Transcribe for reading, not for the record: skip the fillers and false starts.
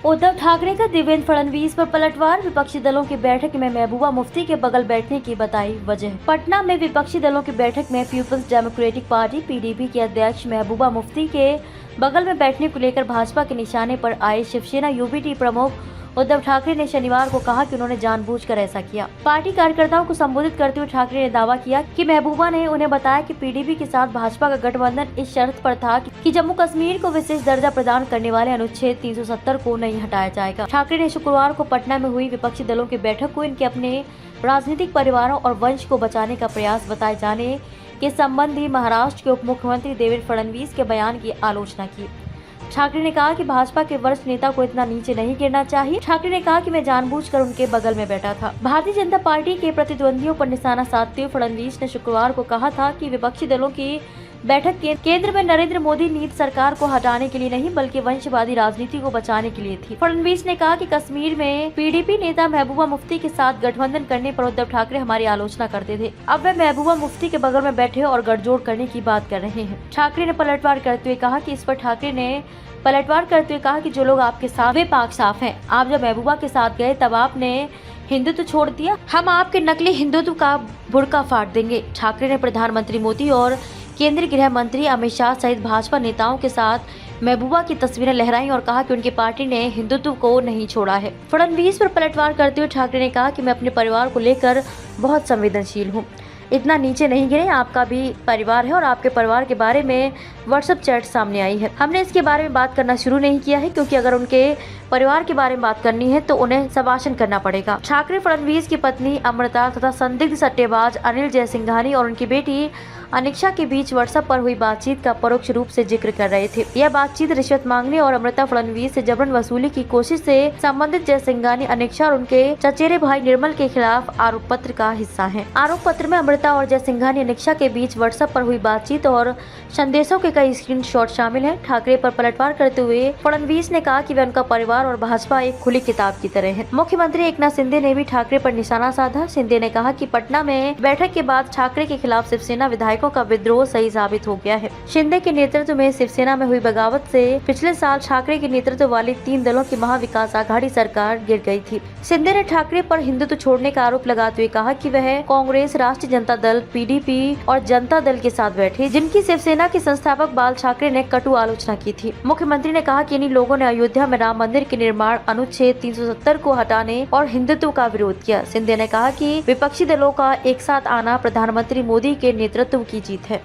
उद्धव ठाकरे का देवेंद्र फडणवीस पर पलटवार। विपक्षी दलों की बैठक में महबूबा मुफ्ती के बगल बैठने की बताई वजह। पटना में विपक्षी दलों की बैठक में पीपुल्स डेमोक्रेटिक पार्टी पीडीपी के अध्यक्ष महबूबा मुफ्ती के बगल में बैठने को लेकर भाजपा के निशाने पर आए शिवसेना यूबीटी प्रमुख उद्धव ठाकरे ने शनिवार को कहा कि उन्होंने जानबूझकर ऐसा किया। पार्टी कार्यकर्ताओं को संबोधित करते हुए ठाकरे ने दावा किया कि महबूबा ने उन्हें बताया कि पीडीपी के साथ भाजपा का गठबंधन इस शर्त पर था कि जम्मू कश्मीर को विशेष दर्जा प्रदान करने वाले अनुच्छेद 370 को नहीं हटाया जाएगा। ठाकरे ने शुक्रवार को पटना में हुई विपक्षी दलों की बैठक को इनके अपने राजनीतिक परिवारों और वंश को बचाने का प्रयास बताए जाने के संबंधी महाराष्ट्र के उप मुख्यमंत्री देवेंद्र फडणवीस के बयान की आलोचना की। ठाकरे ने कहा कि भाजपा के वरिष्ठ नेता को इतना नीचे नहीं गिरना चाहिए। ठाकरे ने कहा कि मैं जानबूझकर उनके बगल में बैठा था। भारतीय जनता पार्टी के प्रतिद्वंदियों पर निशाना साधते हुए फडणवीस ने शुक्रवार को कहा था कि विपक्षी दलों की बैठक केंद्र में नरेंद्र मोदी नीति सरकार को हटाने के लिए नहीं बल्कि वंशवादी राजनीति को बचाने के लिए थी। फडणवीस ने कहा कि कश्मीर में पीडीपी नेता महबूबा मुफ्ती के साथ गठबंधन करने पर उद्धव ठाकरे हमारी आलोचना करते थे। अब वे महबूबा मुफ्ती के बगल में बैठे और गठजोड़ करने की बात कर रहे हैं। ठाकरे ने पलटवार करते हुए कहा कि इस पर ठाकरे ने पलटवार करते हुए कहा कि जो लोग आपके साथ वे पाक साफ हैं। आप जब महबूबा के साथ गए तब आपने हिंदुत्व छोड़ दिया। हम आपके नकली हिंदुत्व का बुर्का फाड़ देंगे। ठाकरे ने प्रधानमंत्री मोदी और केंद्रीय गृह मंत्री अमित शाह सहित भाजपा नेताओं के साथ महबूबा की तस्वीरें लहराई और कहा कि उनकी पार्टी ने हिंदुत्व को नहीं छोड़ा है। फडणवीस पर पलटवार करते हुए ठाकरे ने कहा कि मैं अपने परिवार को लेकर बहुत संवेदनशील हूँ। इतना नीचे नहीं गिरे। आपका भी परिवार है और आपके परिवार के बारे में व्हाट्सएप चैट सामने आई है। हमने इसके बारे में बात करना शुरू नहीं किया है क्योंकि अगर उनके परिवार के बारे में बात करनी है तो उन्हें संभाषण करना पड़ेगा। ठाकरे फडणवीस की पत्नी अमृता तथा संदिग्ध सट्टेबाज अनिल जयसिंघानी और उनकी बेटी अनिक्षा के बीच व्हाट्सएप पर हुई बातचीत का परोक्ष रूप से जिक्र कर रहे थे। यह बातचीत रिश्वत मांगने और अमृता फडणवीस से जबरन वसूली की कोशिश से संबंधित जयसिंघानी, अनिक्षा और उनके चचेरे भाई निर्मल के खिलाफ आरोप पत्र का हिस्सा है। आरोप पत्र में अमृता और जयसिंघानी, अनिक्षा के बीच व्हाट्सएप पर हुई बातचीत और संदेशों के कई स्क्रीनशॉट शामिल हैं। ठाकरे पर पलटवार करते हुए फडणवीस ने कहा कि वे उनका परिवार और भाजपा एक खुली किताब की तरह है। मुख्यमंत्री एकनाथ शिंदे ने भी ठाकरे पर निशाना साधा। शिंदे ने कहा कि पटना में बैठक के बाद ठाकरे के खिलाफ शिवसेना विधायकों का विद्रोह सही साबित हो गया है। शिंदे के नेतृत्व में शिवसेना में हुई बगावत से पिछले साल ठाकरे के नेतृत्व वाली 3 दलों की महाविकास आघाड़ी सरकार गिर गई थी। शिंदे ने ठाकरे पर हिंदुत्व छोड़ने का आरोप लगाते हुए कहा कि वह कांग्रेस, राष्ट्रीय जनता दल, पीडीपी और जनता दल के साथ बैठे, जिनकी शिवसेना के संस्थापक बाल ठाकरे ने कटु आलोचना की थी। मुख्यमंत्री ने कहा कि इन लोगों ने अयोध्या में राम मंदिर के निर्माण अनुच्छेद 370 को हटाने और हिंदुत्व का विरोध किया। शिंदे ने कहा कि विपक्षी दलों का एक साथ आना प्रधानमंत्री मोदी के नेतृत्व की जीत है।